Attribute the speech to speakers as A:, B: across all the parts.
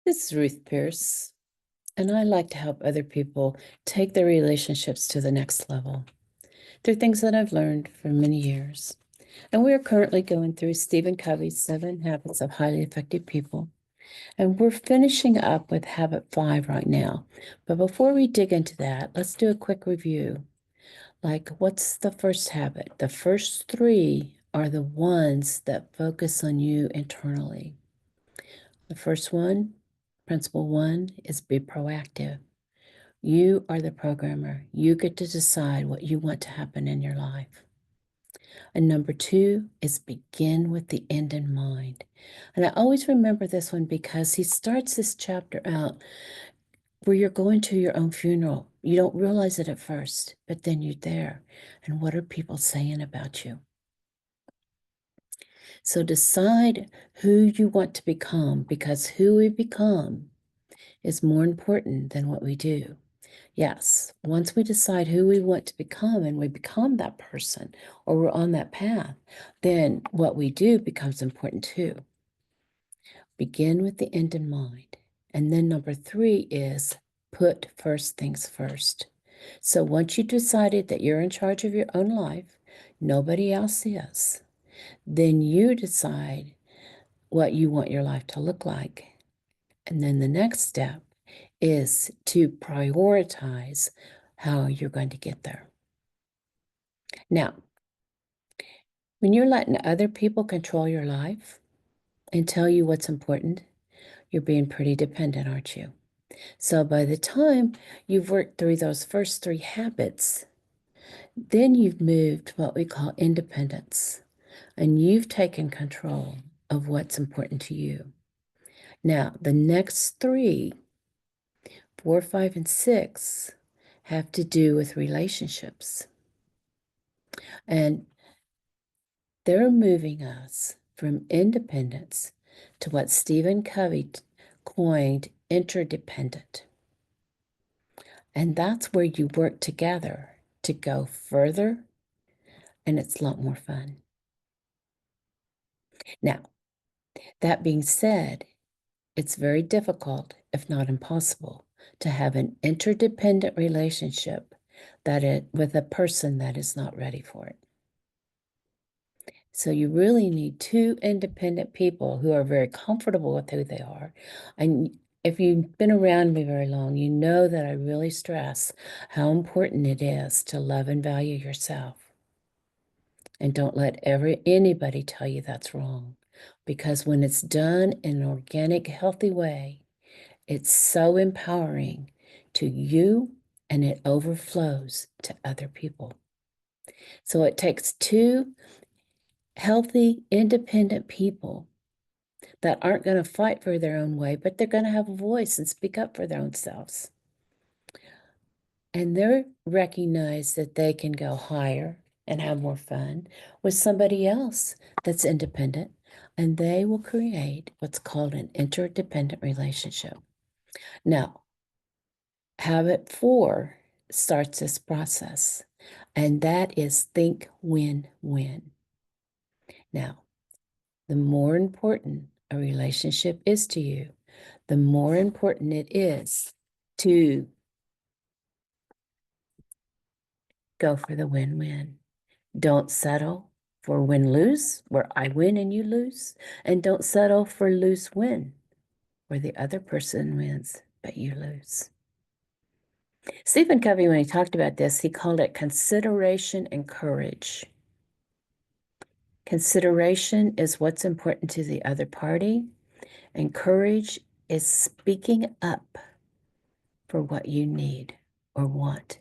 A: This is Ruth Pierce, and I like to help other people take their relationships to the next level through things that I've learned for many years. And we are currently going through Stephen Covey's 7 Habits of Highly Effective People. And we're finishing up with Habit 5 right now. But before we dig into that, let's do a quick review. Like, what's the first habit? The first 3 are the ones that focus on you internally. The first one, principle 1, is be proactive. You are the programmer. You get to decide what you want to happen in your life. And number 2 is begin with the end in mind. And I always remember this one because he starts this chapter out where you're going to your own funeral. You don't realize it at first, but then you're there. And what are people saying about you? So decide who you want to become, because who we become is more important than what we do. Yes, once we decide who we want to become and we become that person or we're on that path, then what we do becomes important too. Begin with the end in mind. And then number 3 is put first things first. So once you decided that you're in charge of your own life, nobody else is, then you decide what you want your life to look like. And then the next step is to prioritize how you're going to get there. Now, when you're letting other people control your life and tell you what's important, you're being pretty dependent, aren't you? So by the time you've worked through those first 3 habits, then you've moved to what we call independence, and you've taken control of what's important to you. Now, the next 3, 4, 5, and 6, have to do with relationships. And they're moving us from independence to what Stephen Covey coined interdependent. And that's where you work together to go further, and it's a lot more fun. Now, that being said, it's very difficult, if not impossible, to have an interdependent relationship with a person that is not ready for it. So you really need 2 independent people who are very comfortable with who they are. And if you've been around me very long, you know that I really stress how important it is to love and value yourself. And don't let anybody tell you that's wrong. Because when it's done in an organic, healthy way, it's so empowering to you and it overflows to other people. So it takes 2 healthy, independent people that aren't going to fight for their own way, but they're going to have a voice and speak up for their own selves. And they recognize that they can go higher and have more fun with somebody else that's independent, and they will create what's called an interdependent relationship. Now, habit 4 starts this process, and that is think win-win. Now, the more important a relationship is to you, the more important it is to go for the win-win. Don't settle for win-lose, where I win and you lose, and don't settle for lose-win, where the other person wins, but you lose. Stephen Covey, when he talked about this, he called it consideration and courage. Consideration is what's important to the other party, and courage is speaking up for what you need or want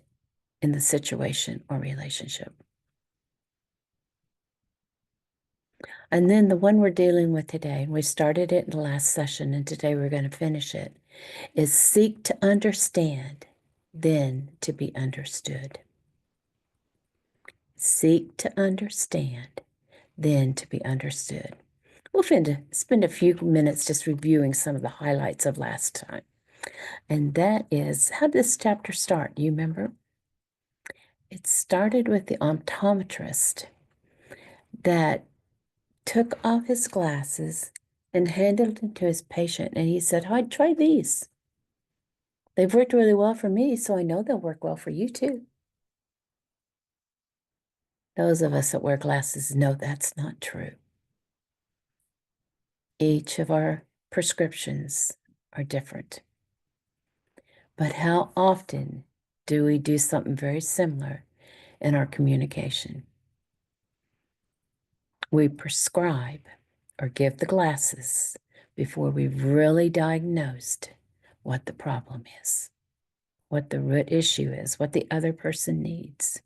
A: in the situation or relationship. And then the one we're dealing with today, and we started it in the last session, and today we're going to finish it, is seek to understand, then to be understood. Seek to understand, then to be understood. We'll spend a few minutes just reviewing some of the highlights of last time. And that is, how did this chapter start? Do you remember? It started with the optometrist that took off his glasses and handed them to his patient. And he said, "Hi, try these. They've worked really well for me, so I know they'll work well for you too." Those of us that wear glasses know that's not true. Each of our prescriptions are different. But how often do we do something very similar in our communication? We prescribe or give the glasses before we've really diagnosed what the problem is, what the root issue is, what the other person needs.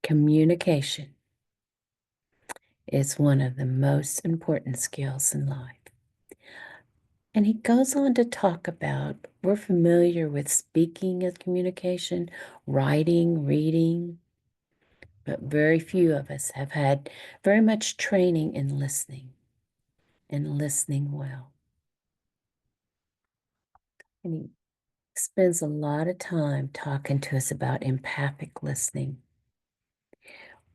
A: Communication is one of the most important skills in life. And he goes on to talk about we're familiar with speaking as communication, writing, reading, but very few of us have had very much training in listening and listening well. And he spends a lot of time talking to us about empathic listening,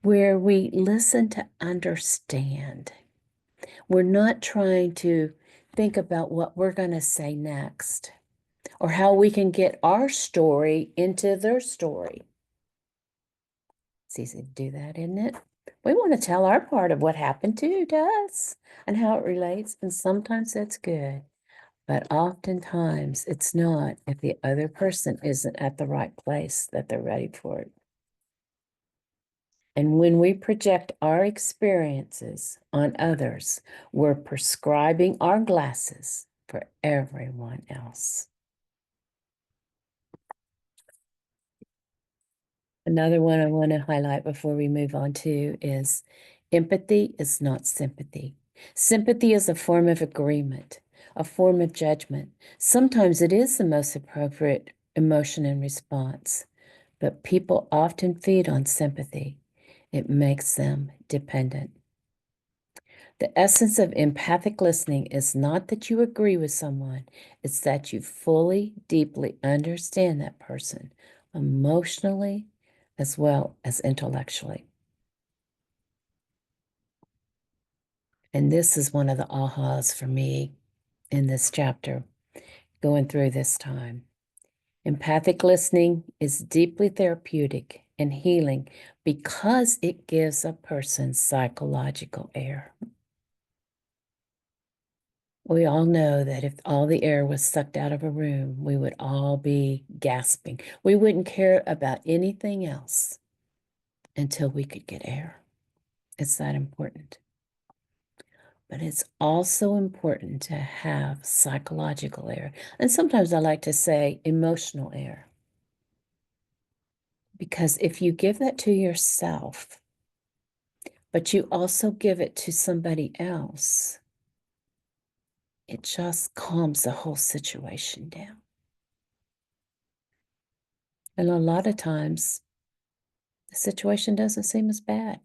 A: where we listen to understand. We're not trying to think about what we're going to say next or how we can get our story into their story. It's easy to do that, isn't it? We want to tell our part of what happened to us and how it relates, and sometimes that's good, but oftentimes it's not if the other person isn't at the right place that they're ready for it. And when we project our experiences on others, we're prescribing our glasses for everyone else. Another one I want to highlight before we move on to is empathy is not sympathy. Sympathy is a form of agreement, a form of judgment. Sometimes it is the most appropriate emotion and response, but people often feed on sympathy. It makes them dependent. The essence of empathic listening is not that you agree with someone, it's that you fully, deeply understand that person emotionally as well as intellectually. And this is one of the ahas for me in this chapter, going through this time. Empathic listening is deeply therapeutic and healing because it gives a person psychological air. We all know that if all the air was sucked out of a room, we would all be gasping. We wouldn't care about anything else until we could get air. It's that important. But it's also important to have psychological air. And sometimes I like to say emotional air. Because if you give that to yourself, but you also give it to somebody else, it just calms the whole situation down. And a lot of times, the situation doesn't seem as bad.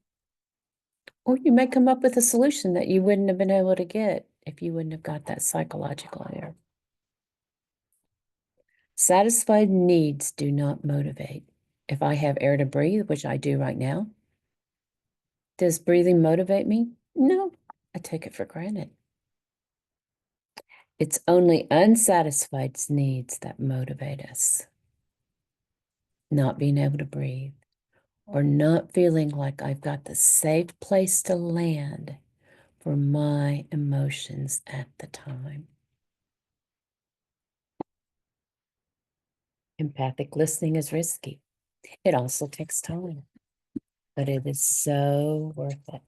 A: Or you may come up with a solution that you wouldn't have been able to get if you wouldn't have got that psychological air. Satisfied needs do not motivate. If I have air to breathe, which I do right now, does breathing motivate me? No, I take it for granted. It's only unsatisfied needs that motivate us. Not being able to breathe or not feeling like I've got the safe place to land for my emotions at the time. Empathic listening is risky. It also takes time, but it is so worth it.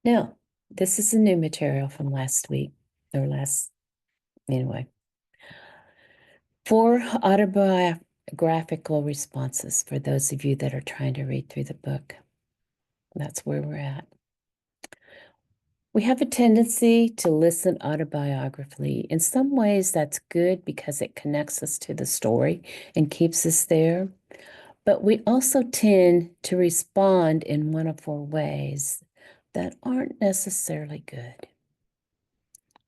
A: Now, this is a new material from last week, or anyway. 4 autobiographical responses for those of you that are trying to read through the book. That's where we're at. We have a tendency to listen autobiographically. In some ways, that's good because it connects us to the story and keeps us there. But we also tend to respond in one of 4 ways that aren't necessarily good.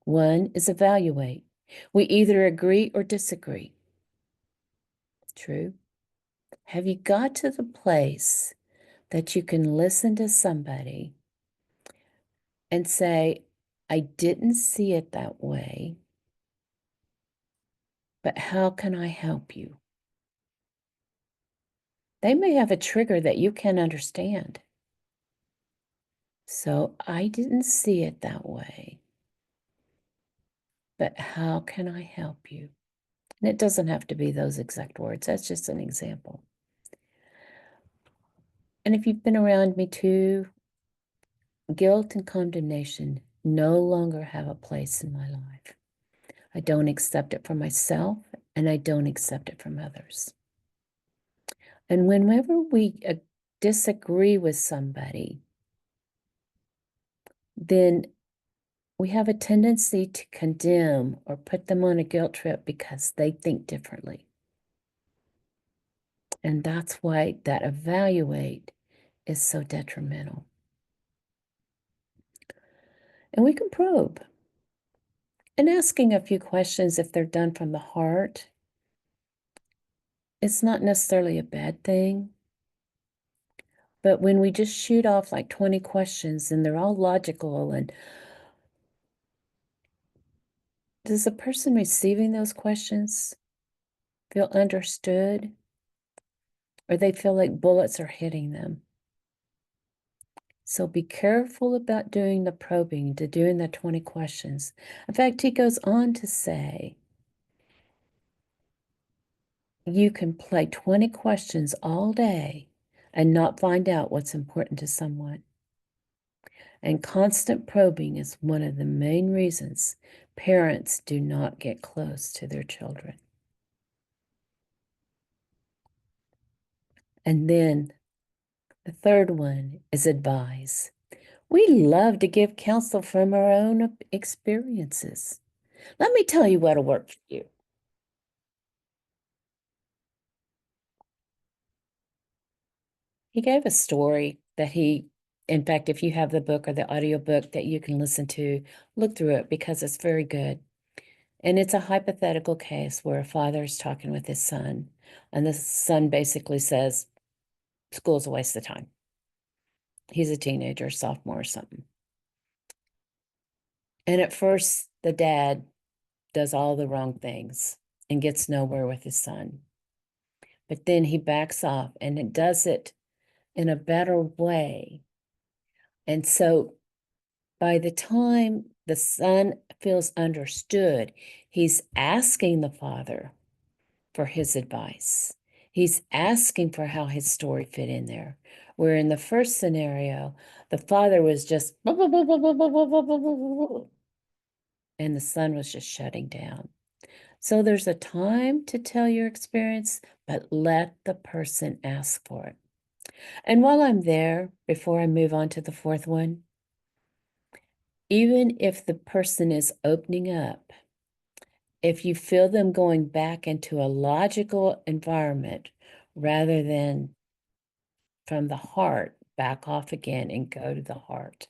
A: One is evaluate. We either agree or disagree. True. Have you got to the place that you can listen to somebody and say, I didn't see it that way, but how can I help you? They may have a trigger that you can understand. So I didn't see it that way, but how can I help you? And it doesn't have to be those exact words. That's just an example. And if you've been around me too, guilt and condemnation no longer have a place in my life. I don't accept it for myself, and I don't accept it from others. And whenever we disagree with somebody, then we have a tendency to condemn or put them on a guilt trip because they think differently. And that's why that evaluate is so detrimental. And we can probe. And asking a few questions, if they're done from the heart, it's not necessarily a bad thing. But when we just shoot off like 20 questions and they're all logical, and does the person receiving those questions feel understood, or they feel like bullets are hitting them? So be careful about doing the probing, to doing the 20 questions. In fact, he goes on to say, you can play 20 questions all day and not find out what's important to someone. And constant probing is one of the main reasons parents do not get close to their children. And then the third one is advise. We love to give counsel from our own experiences. Let me tell you what'll work for you. He gave a story that in fact, if you have the book or the audiobook that you can listen to, look through it because it's very good. And it's a hypothetical case where a father is talking with his son, and the son basically says, school's a waste of time. He's a teenager, sophomore or something. And at first, the dad does all the wrong things and gets nowhere with his son. But then he backs off and it does it in a better way. And so by the time the son feels understood, he's asking the father for his advice. He's asking for how his story fit in there. Where in the first scenario, the father was just, and the son was just shutting down. So there's a time to tell your experience, but let the person ask for it. And while I'm there, before I move on to the fourth one, even if the person is opening up, if you feel them going back into a logical environment rather than from the heart, back off again and go to the heart.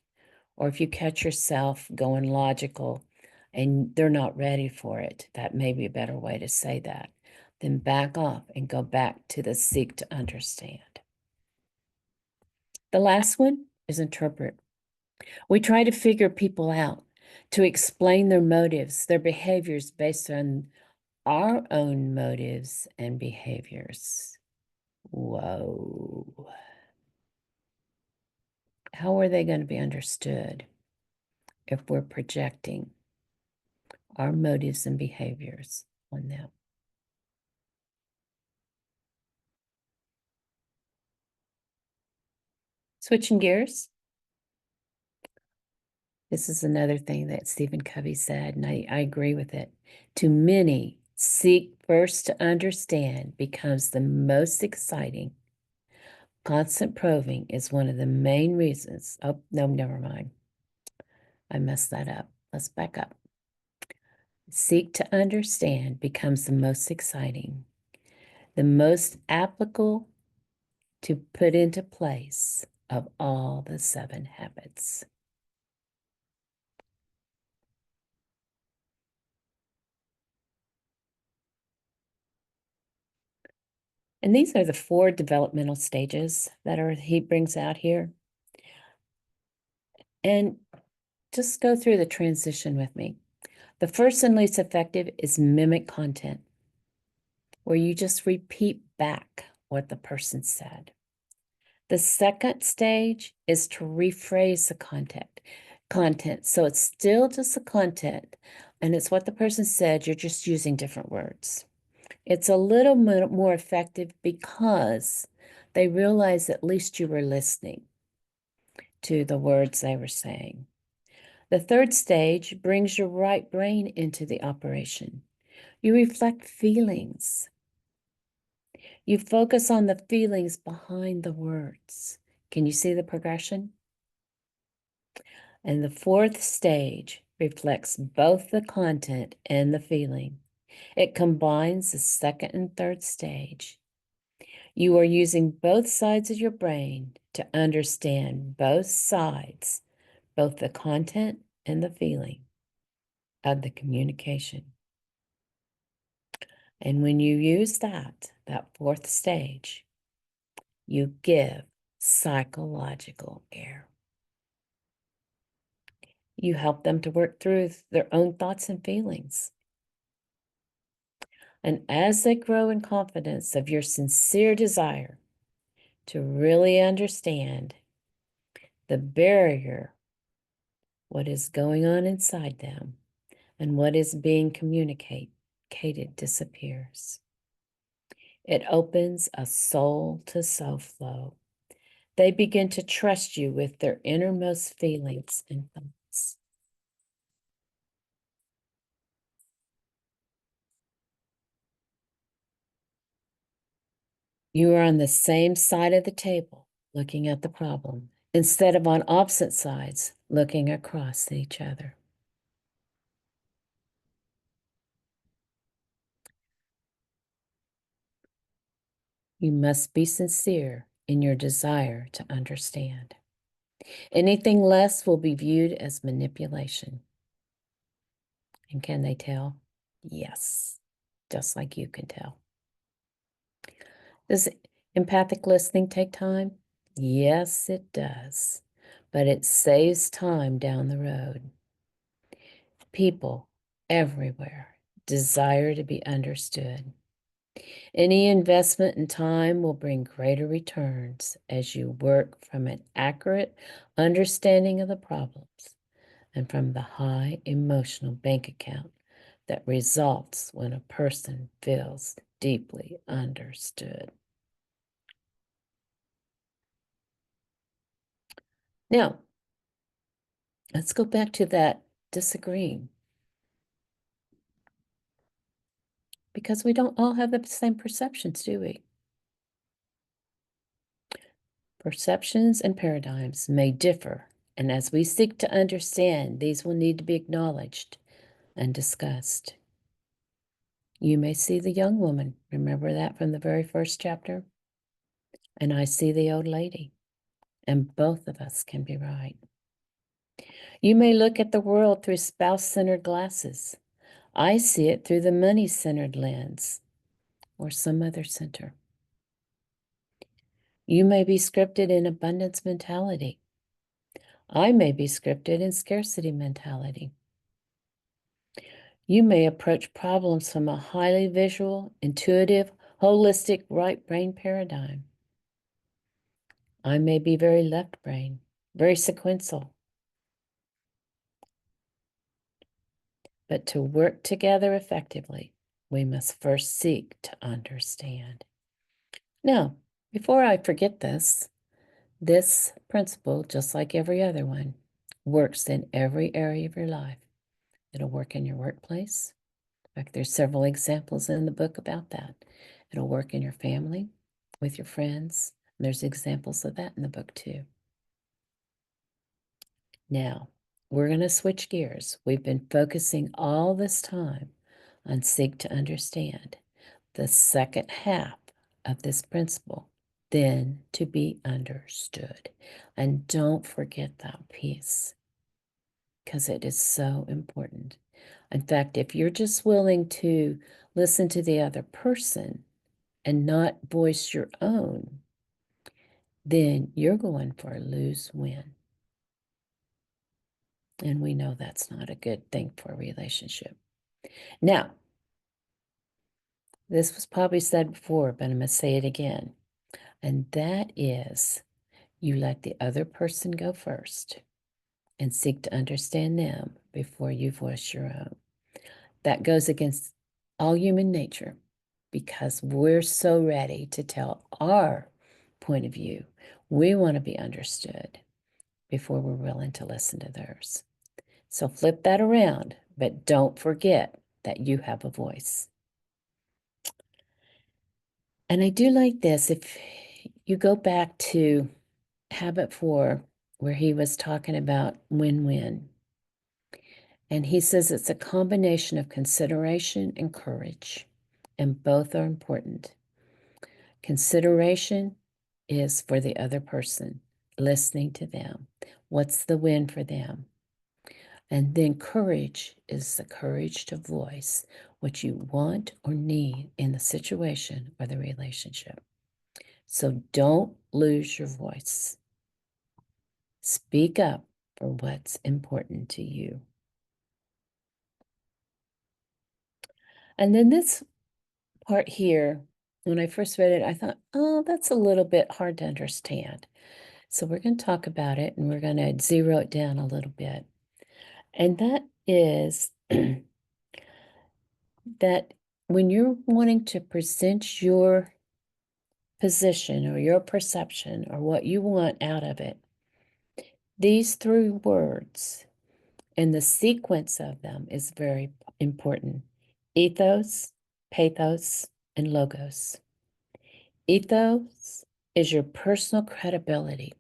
A: Or if you catch yourself going logical and they're not ready for it, that may be a better way to say that. Then back off and go back to the seek to understand. The last one is interpret. We try to figure people out, to explain their motives, their behaviors based on our own motives and behaviors. Whoa. How are they going to be understood if we're projecting our motives and behaviors on them? Switching gears. This is another thing that Stephen Covey said, and I agree with it. To many, seek first to understand becomes the most exciting. Constant probing is one of the main reasons. Oh, no, never mind. I messed that up. Let's back up. Seek to understand becomes the most exciting, the most applicable to put into place of all the 7 habits. And these are the 4 developmental stages that he brings out here. And just go through the transition with me. The first and least effective is mimic content, where you just repeat back what the person said. The second stage is to rephrase the content. So it's still just the content and it's what the person said, you're just using different words. It's a little more effective because they realize at least you were listening to the words they were saying. The third stage brings your right brain into the operation. You reflect feelings. You focus on the feelings behind the words. Can you see the progression? And the fourth stage reflects both the content and the feeling. It combines the second and third stage. You are using both sides of your brain to understand both sides, both the content and the feeling of the communication. And when you use that fourth stage, you give psychological air. You help them to work through their own thoughts and feelings. And as they grow in confidence of your sincere desire to really understand the barrier, what is going on inside them, and what is being communicated disappears. It opens a soul-to-soul flow. They begin to trust you with their innermost feelings and thoughts. You are on the same side of the table looking at the problem instead of on opposite sides looking across at each other. You must be sincere in your desire to understand. Anything less will be viewed as manipulation. And can they tell? Yes, just like you can tell. Does empathic listening take time? Yes, it does. But it saves time down the road. People everywhere desire to be understood. Any investment in time will bring greater returns as you work from an accurate understanding of the problems and from the high emotional bank account that results when a person feels deeply understood. Now, let's go back to that disagreeing. Because we don't all have the same perceptions, do we? Perceptions and paradigms may differ, and as we seek to understand, these will need to be acknowledged and discussed. You may see the young woman, remember that from the very first chapter? And I see the old lady, and both of us can be right. You may look at the world through spouse-centered glasses. I see it through the money-centered lens, or some other center. You may be scripted in abundance mentality. I may be scripted in scarcity mentality. You may approach problems from a highly visual, intuitive, holistic right brain paradigm. I may be very left brain, very sequential. But to work together effectively, we must first seek to understand. Now, before I forget this principle, just like every other one, works in every area of your life. It'll work in your workplace. In fact, there's several examples in the book about that. It'll work in your family, with your friends. And there's examples of that in the book too. Now, we're going to switch gears. We've been focusing all this time on seek to understand. The second half of this principle, then to be understood. And don't forget that piece, because it is so important. In fact, if you're just willing to listen to the other person and not voice your own, then you're going for a lose-win. And we know that's not a good thing for a relationship. Now, this was probably said before, but I'm going to say it again. And that is you let the other person go first and seek to understand them before you voice your own. That goes against all human nature because we're so ready to tell our point of view. We want to be understood before we're willing to listen to theirs. So flip that around, but don't forget that you have a voice. And I do like this. If you go back to habit 4, where he was talking about win-win, and he says it's a combination of consideration and courage, and both are important. Consideration is for the other person, listening to them. What's the win for them? And then courage is the courage to voice what you want or need in the situation or the relationship. So don't lose your voice. Speak up for what's important to you. And then this part here, when I first read it, I thought, oh, that's a little bit hard to understand. So we're going to talk about it and we're going to zero it down a little bit. And that is that when you're wanting to present your position or your perception or what you want out of it, these 3 words and the sequence of them is very important. Ethos, pathos, and logos. Ethos is your personal credibility.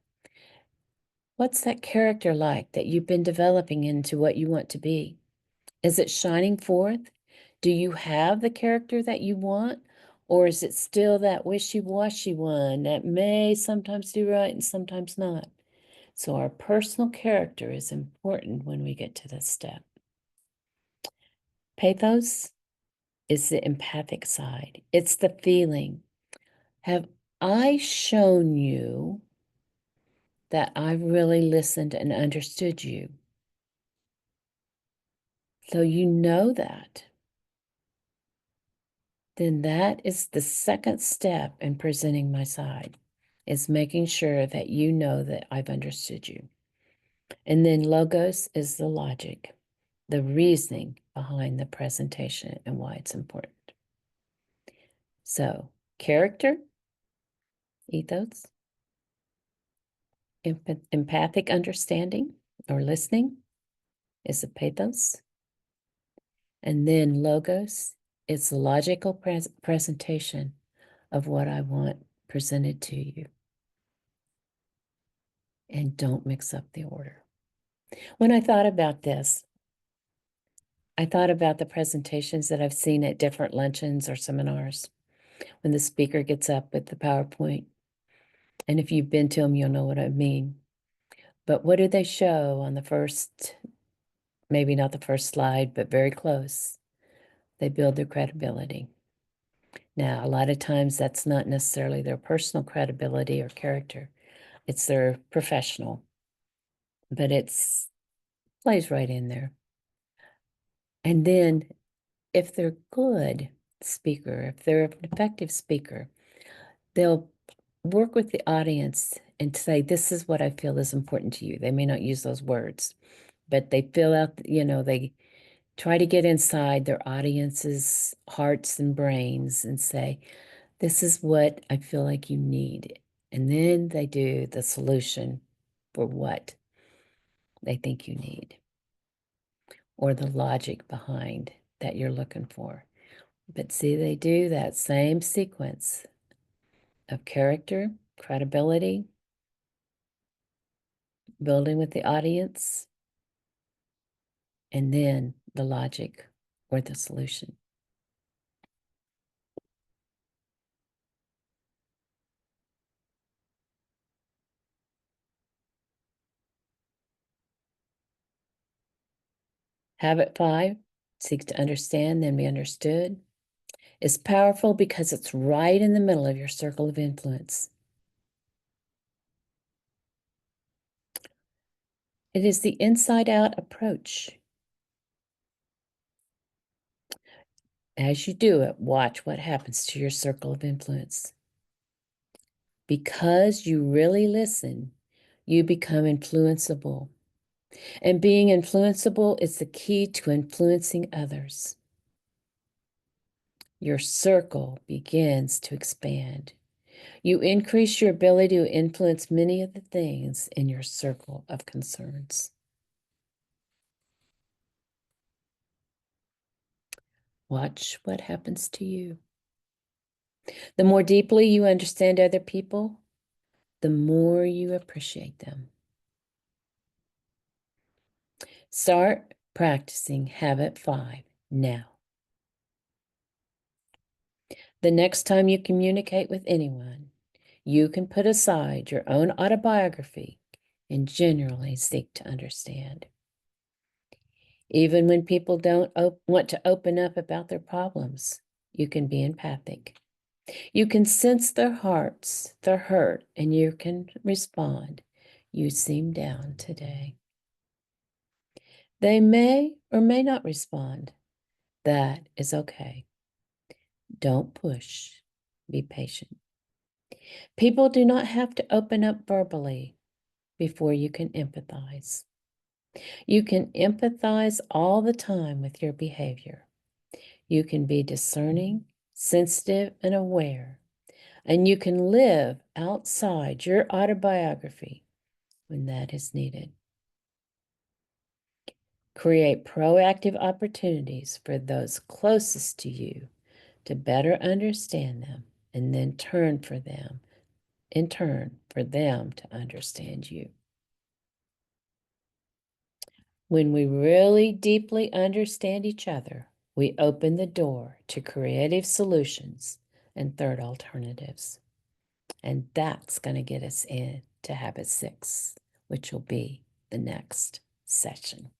A: What's that character like that you've been developing into what you want to be? Is it shining forth? Do you have the character that you want? Or is it still that wishy-washy one that may sometimes do right and sometimes not? So our personal character is important when we get to this step. Pathos is the empathic side. It's the feeling. Have I shown you that I really listened and understood you? So you know that. Then that is the second step in presenting my side, is making sure that you know that I've understood you. And then logos is the logic, the reasoning behind the presentation and why it's important. So character, ethos, empathic understanding or listening is the pathos. And then logos is the logical presentation of what I want presented to you. And don't mix up the order. When I thought about this, I thought about the presentations that I've seen at different luncheons or seminars when the speaker gets up with the PowerPoint. And if you've been to them, you'll know what I mean. But what do they show on the first, maybe not the first slide, but very close? They build their credibility. Now, a lot of times that's not necessarily their personal credibility or character. It's their professional, but it's plays right in there. And then if they're good speaker, if they're an effective speaker, they'll work with the audience and say, this is what I feel is important to you. They may not use those words, but they fill out, they try to get inside their audience's hearts and brains and say, this is what I feel like you need. And then they do the solution for what they think you need or the logic behind that you're looking for. But see, they do that same sequence of character, credibility, building with the audience, and then the logic or the solution. Habit 5, seek to understand, then be understood, is powerful because it's right in the middle of your circle of influence. It is the inside-out approach. As you do it, watch what happens to your circle of influence. Because you really listen, you become influenceable. And being influenceable is the key to influencing others. Your circle begins to expand. You increase your ability to influence many of the things in your circle of concerns. Watch what happens to you. The more deeply you understand other people, the more you appreciate them. Start practicing habit 5 now. The next time you communicate with anyone, you can put aside your own autobiography and genuinely seek to understand. Even when people don't want to open up about their problems, you can be empathic. You can sense their hearts, their hurt, and you can respond. You seem down today. They may or may not respond. That is okay. Don't push. Be patient. People do not have to open up verbally before you can empathize. You can empathize all the time with your behavior. You can be discerning, sensitive, and aware. And you can live outside your autobiography when that is needed. Create proactive opportunities for those closest to you to better understand them, and then in turn, for them to understand you. When we really deeply understand each other, we open the door to creative solutions and third alternatives. And that's going to get us into habit 6, which will be the next session.